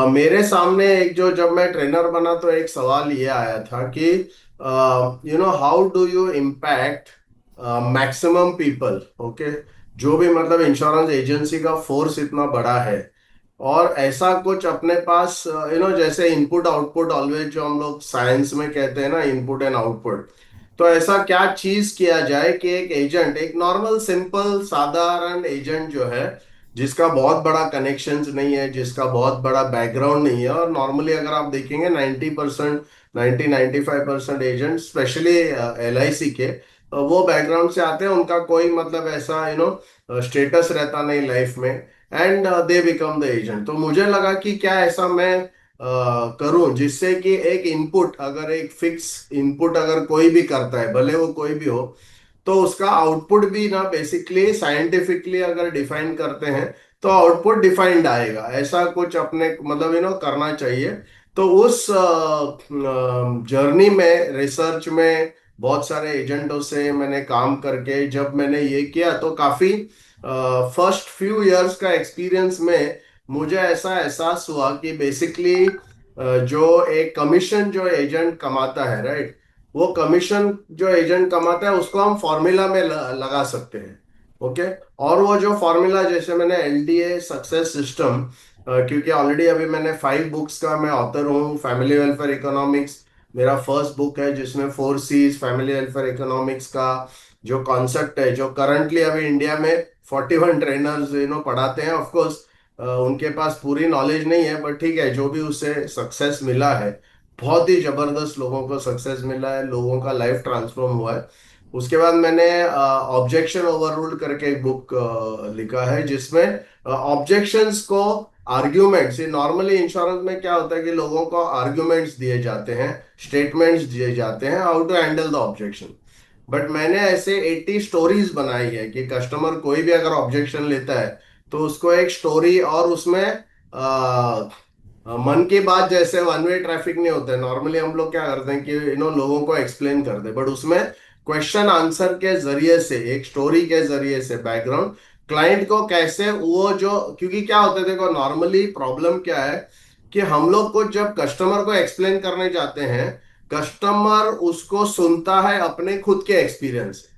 मेरे सामने एक जो जब मैं ट्रेनर बना तो एक सवाल ये आया था कि how do you impact maximum people. Okay. जो भी मतलब इंश्योरेंस एजेंसी का फोर्स इतना बड़ा है और ऐसा कुछ अपने पास जैसे इनपुट आउटपुट ऑलवेज जो हम लोग साइंस में कहते हैं ना, इनपुट एंड आउटपुट। तो ऐसा क्या चीज किया जाए कि एक एजेंट, एक नॉर्मल सिंपल साधारण एजेंट जो है, जिसका बहुत बड़ा कनेक्शंस नहीं है, जिसका बहुत बड़ा बैकग्राउंड नहीं है, और नॉर्मली अगर आप देखेंगे 90%, 95% एजेंट स्पेशली LIC के वो बैकग्राउंड से आते हैं। उनका कोई मतलब ऐसा स्टेटस रहता नहीं लाइफ में, and they become the agent. तो मुझे लगा कि क्या ऐसा मैं करूं जिससे कि एक इनपुट, अगर एक फिक्स इनपुट अगर कोई भी करता है, भले वो कोई भी हो, तो उसका आउटपुट भी ना बेसिकली साइंटिफिकली अगर डिफाइन करते हैं तो आउटपुट डिफाइंड आएगा। ऐसा कुछ अपने मतलब करना चाहिए। तो उस जर्नी में, रिसर्च में, बहुत सारे एजेंटों से मैंने काम करके जब मैंने ये किया तो काफी फर्स्ट फ्यू इयर्स का एक्सपीरियंस में मुझे ऐसा एहसास हुआ कि बेसिकली जो एक कमीशन जो एजेंट कमाता है, राइट, वो कमीशन जो एजेंट कमाता है उसको हम फॉर्मूला में लगा सकते हैं। ओके। और वो जो फॉर्मूला, जैसे मैंने LDA सक्सेस सिस्टम, क्योंकि ऑलरेडी अभी मैंने 5 बुक्स का मैं ऑथर हूँ। फैमिली वेलफेयर इकोनॉमिक्स मेरा फर्स्ट बुक है, जिसमें 4 C's फैमिली वेलफेयर इकोनॉमिक्स का जो कॉन्सेप्ट है, जो करंटली अभी इंडिया में 41 ट्रेनर्स पढ़ाते हैं। ऑफ कोर्स उनके पास पूरी नॉलेज नहीं है, बट ठीक है, जो भी उससे सक्सेस मिला है, बहुत ही जबरदस्त लोगों को सक्सेस मिला है, लोगों का लाइफ ट्रांसफॉर्म हुआ है। उसके बाद मैंने ऑब्जेक्शन ओवररूल्ड करके एक बुक लिखा है, जिसमें ऑब्जेक्शंस को आर्ग्यूमेंट्स, ये नॉर्मली इंश्योरेंस में क्या होता है कि लोगों को आर्ग्यूमेंट्स दिए जाते हैं, स्टेटमेंट्स दिए जाते हैं how to handle the objection. But मैंने ऐसे 80 स्टोरीज बनाई है कि कस्टमर कोई भी अगर ऑब्जेक्शन लेता है तो उसको एक स्टोरी, और उसमें मन की बात जैसे वन वे ट्रैफिक नहीं होता है, नॉर्मली हम लोग क्या करते हैं कि लोगों को एक्सप्लेन करते हैं, बट उसमें क्वेश्चन आंसर के जरिए से, एक स्टोरी के जरिए से, बैकग्राउंड क्लाइंट को कैसे वो जो, क्योंकि क्या होता है, देखो नॉर्मली प्रॉब्लम क्या है कि हम लोग को जब कस्टमर को एक्सप्लेन करने जाते हैं, कस्टमर उसको सुनता है अपने खुद के एक्सपीरियंस से।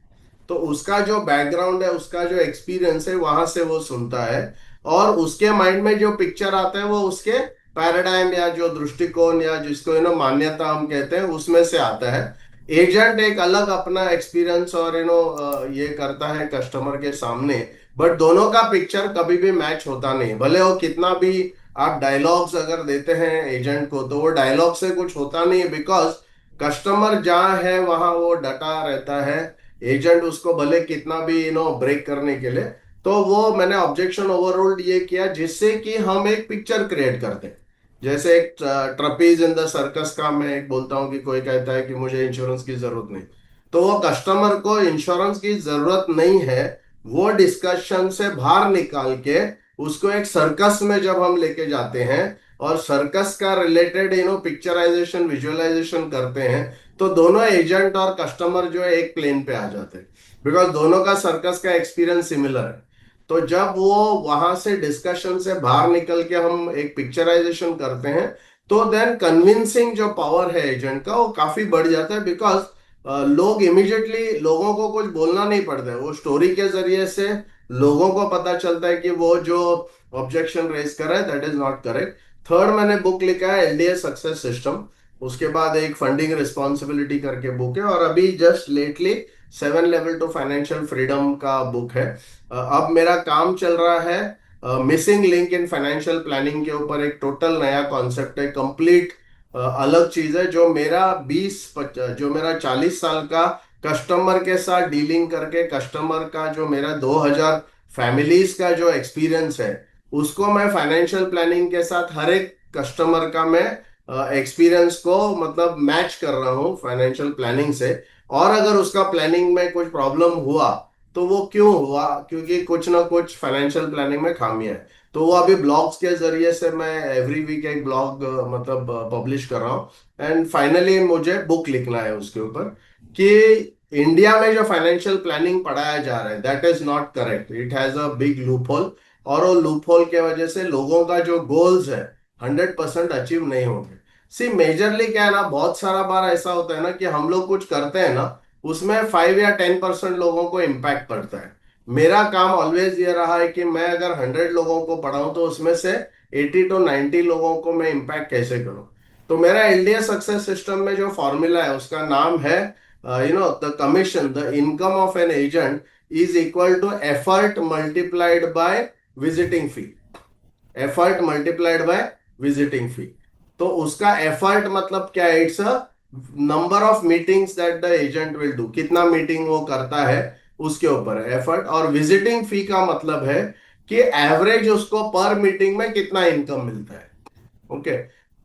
तो उसका जो बैकग्राउंड है, उसका जो एक्सपीरियंस है, वहां से वो सुनता है, और उसके माइंड में जो पिक्चर आता है वो उसके पैराडाइम या जो दृष्टिकोण या जिसको मान्यता हम कहते हैं, उसमें से आता है। एजेंट एक अलग अपना एक्सपीरियंस और ये करता है कस्टमर के सामने, बट दोनों का पिक्चर कभी भी मैच होता नहीं, भले वो कितना भी आप डायलॉग्स अगर देते हैं एजेंट को, तो वो डायलॉग से कुछ होता नहीं है, बिकॉज कस्टमर जहाँ है वहां वो डटा रहता है। एजेंट उसको भले कितना भी ब्रेक करने के लिए। तो वो मैंने ऑब्जेक्शन ओवररूल्ड ये किया जिससे कि हम एक पिक्चर क्रिएट करते हैं। जैसे एक ट्रपीज इन द सर्कस का मैं एक बोलता हूँ कि कोई कहता है कि मुझे इंश्योरेंस की जरूरत नहीं, तो वो कस्टमर को इंश्योरेंस की जरूरत नहीं है, वो डिस्कशन से बाहर निकाल के उसको एक सर्कस में जब हम लेके जाते हैं और सर्कस का रिलेटेड पिक्चराइजेशन, विजुअलाइजेशन करते हैं, तो दोनों एजेंट और कस्टमर जो है एक प्लेन पे आ जाते हैं, बिकॉज दोनों का सर्कस का एक्सपीरियंस सिमिलर है। तो जब वो वहां से डिस्कशन से बाहर निकल के हम एक पिक्चराइजेशन करते हैं, तो देन कन्विंसिंग जो पावर है एजेंट का वो काफी बढ़ जाता है, बिकॉज लोग इमिडिएटली, लोगों को कुछ बोलना नहीं पड़ता है, वो स्टोरी के जरिए से लोगों को पता चलता है कि वो जो ऑब्जेक्शन रेज कर रहा है that is not correct. Third मैंने बुक लिखा है LDA सक्सेस सिस्टम। उसके बाद एक फंडिंग रिस्पॉन्सिबिलिटी करके बुक है, और अभी just lately 7 level to financial freedom का बुक है। अब मेरा काम चल रहा है missing link in financial planning के ऊपर। एक टोटल नया कॉन्सेप्ट है, कंप्लीट अलग चीज है, जो मेरा 40 साल का कस्टमर के साथ डीलिंग करके, कस्टमर का जो मेरा 2000 फैमिलीज का जो एक्सपीरियंस है, उसको मैं फाइनेंशियल प्लानिंग के साथ हर एक कस्टमर का मैं एक्सपीरियंस को मतलब मैच कर रहा हूँ फाइनेंशियल प्लानिंग से। और अगर उसका प्लानिंग में कुछ प्रॉब्लम हुआ तो वो क्यों हुआ, क्योंकि कुछ ना कुछ फाइनेंशियल प्लानिंग में खामियां है। तो वो अभी ब्लॉग्स के जरिए से मैं एवरी वीक एक ब्लॉग मतलब पब्लिश कर रहा हूँ। एंड फाइनली मुझे बुक लिखना है उसके ऊपर कि इंडिया में जो फाइनेंशियल प्लानिंग पढ़ाया जा रहा है that is not correct, it has a big loop hole. और वो लूप होल के वजह से लोगों का जो गोल्स है 100% अचीव नहीं होंगे। सी मेजरली क्या है ना, बहुत सारा बार ऐसा होता है ना कि हम लोग कुछ करते हैं ना, उसमें 5 या 10% लोगों को इम्पैक्ट पड़ता है। मेरा काम ऑलवेज ये रहा है कि मैं अगर 100 लोगों को पढ़ाऊं तो उसमें से 80 to 90 लोगों को मैं इम्पैक्ट कैसे करूं। तो मेरा एलडीए सक्सेस सिस्टम में जो फॉर्मूला है उसका नाम है, the commission, the income of an agent is equal to effort multiplied by visiting fee. Effort multiplied by visiting fee. तो उसका एफर्ट मतलब क्या है, it's a number of meetings that the agent will do, कितना meeting वो करता है उसके ऊपर है एफर्ट। और विजिटिंग फी का मतलब है कि एवरेज उसको पर मीटिंग में कितना इनकम मिलता है। ओके।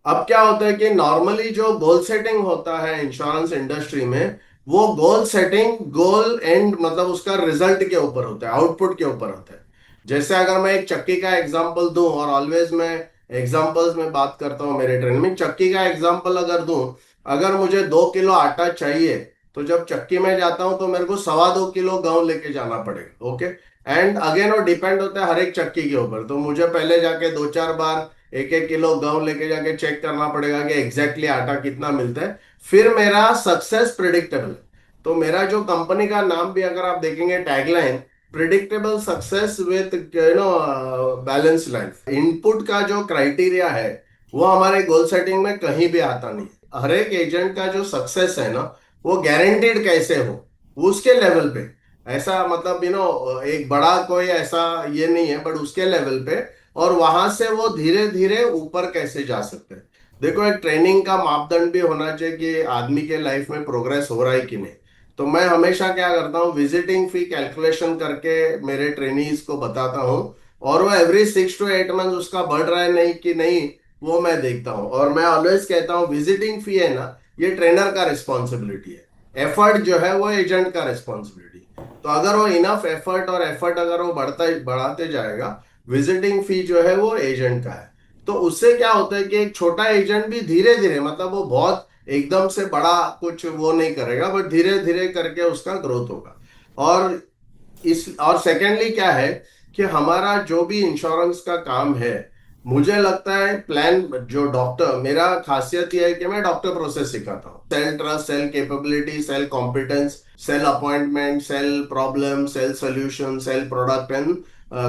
अब क्या होता है कि नॉर्मली जो गोल सेटिंग होता है इंश्योरेंस इंडस्ट्री में, वो गोल सेटिंग गोल एंड मतलब उसका रिजल्ट के ऊपर होता है, आउटपुट के ऊपर होता है। जैसे अगर मैं एक चक्की का एग्जांपल दूं, और ऑलवेज मैं एग्जांपल्स में बात करता हूं मेरे ट्रेनिंग में, चक्की का एग्जांपल अगर दूं, अगर मुझे 2 किलो आटा चाहिए, तो जब चक्की में जाता हूं तो मेरे को 2.25 किलो गेहूं लेके जाना पड़ेगा। ओके। एंड अगेन वो डिपेंड होता है हर एक चक्की के ऊपर, तो मुझे पहले जाके 2-4 बार 1-1 किलो गेहूं लेके जाके चेक करना पड़ेगा कि एग्जैक्टली आटा कितना मिलता है। फिर मेरा सक्सेस प्रिडिक्टेबल। तो मेरा जो कंपनी का नाम भी अगर आप देखेंगे tagline, predictable success with balance life. Input का जो क्राइटेरिया है वो हमारे गोल सेटिंग में कहीं भी आता नहीं। हर एक एजेंट का जो सक्सेस है ना, वो गारंटीड कैसे हो उसके लेवल पे। ऐसा मतलब एक बड़ा कोई ऐसा ये नहीं है, बट उसके लेवल पे। और वहां से वो धीरे धीरे ऊपर कैसे जा सकते हैं। देखो, एक ट्रेनिंग का मापदंड भी होना चाहिए कि आदमी के लाइफ में प्रोग्रेस हो रहा है कि नहीं। तो मैं हमेशा क्या करता हूँ, विजिटिंग फी कैलकुलेशन करके मेरे ट्रेनीज को बताता हूँ, और वो एवरी 6 to 8 मंथ उसका बढ़ रहा है नहीं कि नहीं, वो मैं देखता हूँ। और मैं ऑलवेज कहता हूँ विजिटिंग फी है ना, ये ट्रेनर का रिस्पॉन्सिबिलिटी है, एफर्ट जो है वो एजेंट का रिस्पॉन्सिबिलिटी। तो अगर वो इनफ एफर्ट और एफर्ट अगर वो बढ़ाते जाएगा, विजिटिंग फी जो है वो एजेंट का है। तो उससे क्या होता है कि एक छोटा एजेंट भी धीरे धीरे, मतलब वो बहुत एकदम से बड़ा कुछ वो नहीं करेगा, बट धीरे धीरे करके उसका ग्रोथ होगा। और और सेकेंडली क्या है कि हमारा जो भी इंश्योरेंस का काम है, मुझे लगता है प्लान जो डॉक्टर, मेरा खासियत यह है कि मैं डॉक्टर प्रोसेस सिखाता हूँ। Sell trust, sell capability, sell competence, sell appointment, sell problem, sell solution, sell product and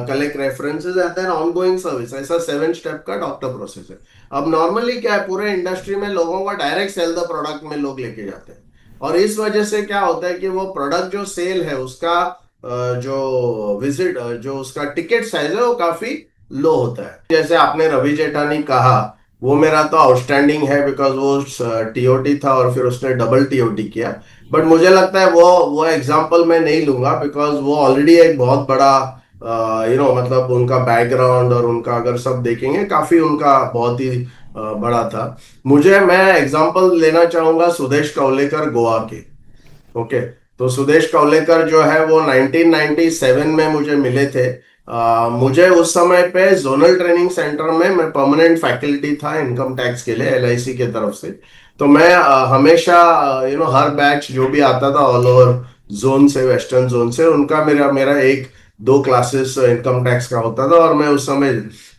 collect references and then ongoing service. ऐसा 7 स्टेप का डॉक्टर प्रोसेस है। अब नॉर्मली क्या है, पूरे इंडस्ट्री में लोगों को डायरेक्ट सेल द प्रोडक्ट में लोग लेके जाते हैं। और इस वजह से क्या होता है कि वो प्रोडक्ट जो सेल है उसका जो विजिट, जो उसका टिकट साइज है वो काफी लो होता है। जैसे आपने रवि जेठानी कहा, वो मेरा तो आउटस्टैंडिंग है, बिकॉज वो टीओटी था और फिर उसने डबल टीओटी किया। बट मुझे लगता है वो एग्जांपल मैं नहीं लूंगा, बिकॉज वो ऑलरेडी एक बहुत बड़ा मतलब उनका बैकग्राउंड और उनका अगर सब देखेंगे काफी उनका बहुत ही बड़ा था। मैं एग्जांपल लेना चाहूंगा सुदेश कवलेकर गोवा के। ओके। तो सुदेश कवलेकर जो है वो 1997 में मुझे मिले थे। मुझे उस समय पे जोनल ट्रेनिंग सेंटर में मैं परमानेंट फैकल्टी था इनकम टैक्स के लिए एलआईसी के तरफ से। तो मैं हमेशा हर बैच जो भी आता था ऑल ओवर जोन से, वेस्टर्न जोन से, उनका मेरा मेरा 1-2 क्लासेस इनकम टैक्स का होता था। और मैं उस समय,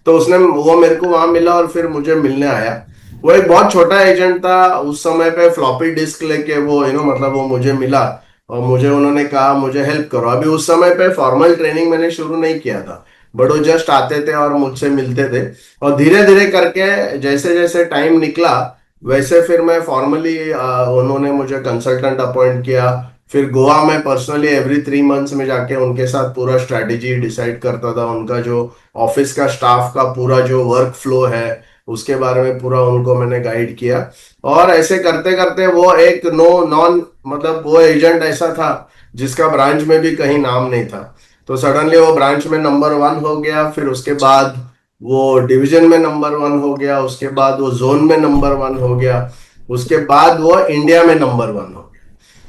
तो वो मेरे को वहां मिला और फिर मुझे मिलने आया। वो एक बहुत छोटा एजेंट था उस समय पे, फ्लॉपी डिस्क लेके वो मतलब वो मुझे मिला और मुझे उन्होंने कहा मुझे हेल्प करो। अभी उस समय पे फॉर्मल ट्रेनिंग मैंने शुरू नहीं किया था, बट वो जस्ट आते थे और मुझसे मिलते थे। और धीरे धीरे करके जैसे जैसे टाइम निकला, वैसे फिर मैं फॉर्मली उन्होंने मुझे कंसल्टेंट अपॉइंट किया। फिर गोवा में पर्सनली एवरी 3 मंथ्स में जाके उनके साथ पूरा स्ट्रेटेजी डिसाइड करता था, उनका जो ऑफिस का स्टाफ का पूरा जो वर्क फ्लो है उसके बारे में पूरा उनको मैंने गाइड किया। और ऐसे करते करते वो एक नो नॉन मतलब वो एजेंट ऐसा था जिसका ब्रांच में भी कहीं नाम नहीं था। तो सडनली वो ब्रांच में नंबर 1 हो गया, फिर उसके बाद वो डिवीजन में नंबर 1 हो गया, उसके बाद वो जोन में नंबर 1 हो गया, उसके बाद वो इंडिया में नंबर 1 हो गया।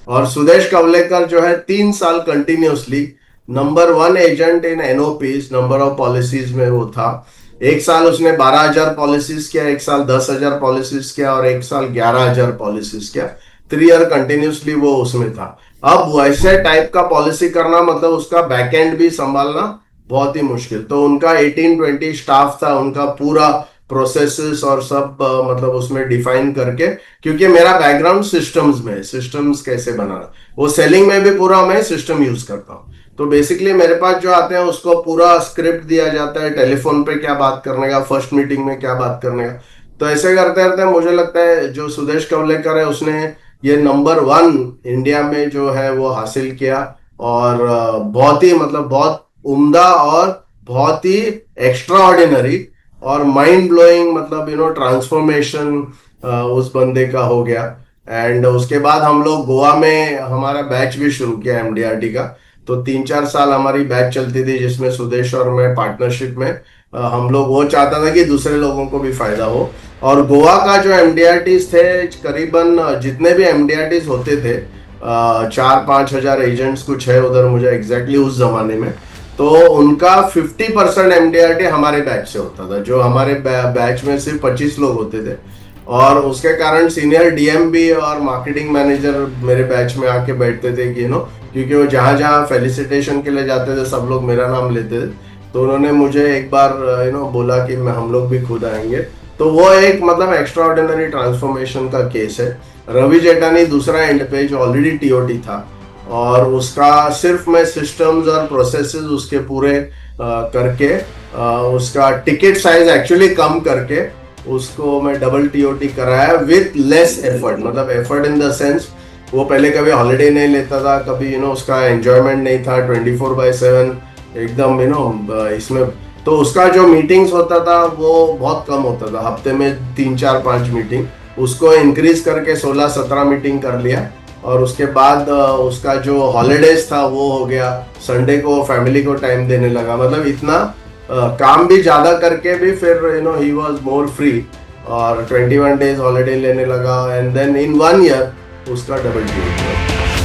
और सुदेश कवलेकर जो है 3 साल continuously number 1 agent in NOPs, number of policies में वो था। एक साल उसने 12,000 पॉलिसीज किया, एक साल 10,000 पॉलिसीज किया, और एक साल 11,000 पॉलिसीज किया। 3 ईयर कंटिन्यूसली वो उसमें था। अब वैसे टाइप का पॉलिसी करना मतलब उसका बैकएंड भी संभालना बहुत ही मुश्किल। तो उनका 18-20 स्टाफ था, उनका पूरा प्रोसेसेस और सब मतलब उसमें डिफाइन करके, क्योंकि मेरा बैकग्राउंड सिस्टम्स में है, सिस्टम्स कैसे बनाना, वो सेलिंग में भी पूरा मैं सिस्टम यूज करता हूँ। तो बेसिकली मेरे पास जो आते हैं उसको पूरा स्क्रिप्ट दिया जाता है, टेलीफोन पे क्या बात करने का, फर्स्ट मीटिंग में क्या बात करने का। तो ऐसे करते करते मुझे लगता है जो सुदेश कवलेकर है उसने ये नंबर 1 इंडिया में जो है वो हासिल किया। और बहुत ही मतलब बहुत उम्दा और बहुत ही एक्स्ट्रा ऑर्डिनरी और माइंड ब्लोइंग मतलब ट्रांसफॉर्मेशन उस बंदे का हो गया। एंड उसके बाद हम लोग गोवा में हमारा बैच भी शुरू किया एमडीआरटी का। तो 3-4 साल हमारी बैच चलती थी जिसमें सुदेश और मैं पार्टनरशिप में हम लोग, वो चाहता था कि दूसरे लोगों को भी फायदा हो। और गोवा का जो एमडीआरटीज थे, करीबन जितने भी एमडीआरटीज होते थे 4-5 हजार एजेंट्स कुछ है उधर, मुझे एग्जैक्टली उस जमाने में, तो उनका 50% एमडीआरटी हमारे बैच से होता था। जो हमारे बैच में सिर्फ 25 लोग होते थे, और उसके कारण सीनियर डीएम भी और मार्केटिंग मैनेजर मेरे बैच में आके बैठते थे कि क्योंकि वो जहां जहां फेलिसिटेशन के लिए जाते थे सब लोग मेरा नाम लेते थे। तो उन्होंने मुझे एक बार बोला कि हम लोग भी खुद आएंगे। तो वो एक मतलब एक्स्ट्रा ऑर्डिनरी ट्रांसफॉर्मेशन का केस है। रवि जेठानी दूसरा एंड पे जो ऑलरेडी टीओटी था, और उसका सिर्फ मैं सिस्टम्स और प्रोसेसेस उसके पूरे करके उसका टिकट साइज एक्चुअली कम करके उसको मैं डबल टीओटी कराया विथ लेस एफर्ट। मतलब एफर्ट इन द सेंस, वो पहले कभी हॉलिडे नहीं लेता था, कभी उसका एंजॉयमेंट नहीं था, 24/7 एकदम इसमें। तो उसका जो मीटिंग्स होता था वो बहुत कम होता था, हफ्ते में 3-4-5 मीटिंग, उसको इंक्रीज करके 16-17 मीटिंग कर लिया। और उसके बाद उसका जो हॉलीडेज था वो हो गया, संडे को फैमिली को टाइम देने लगा। मतलब इतना काम भी ज्यादा करके भी फिर ही वाज मोर फ्री, और 21 days हॉलीडे लेने लगा। एंड देन इन 1 year उसका डबल टीओटी।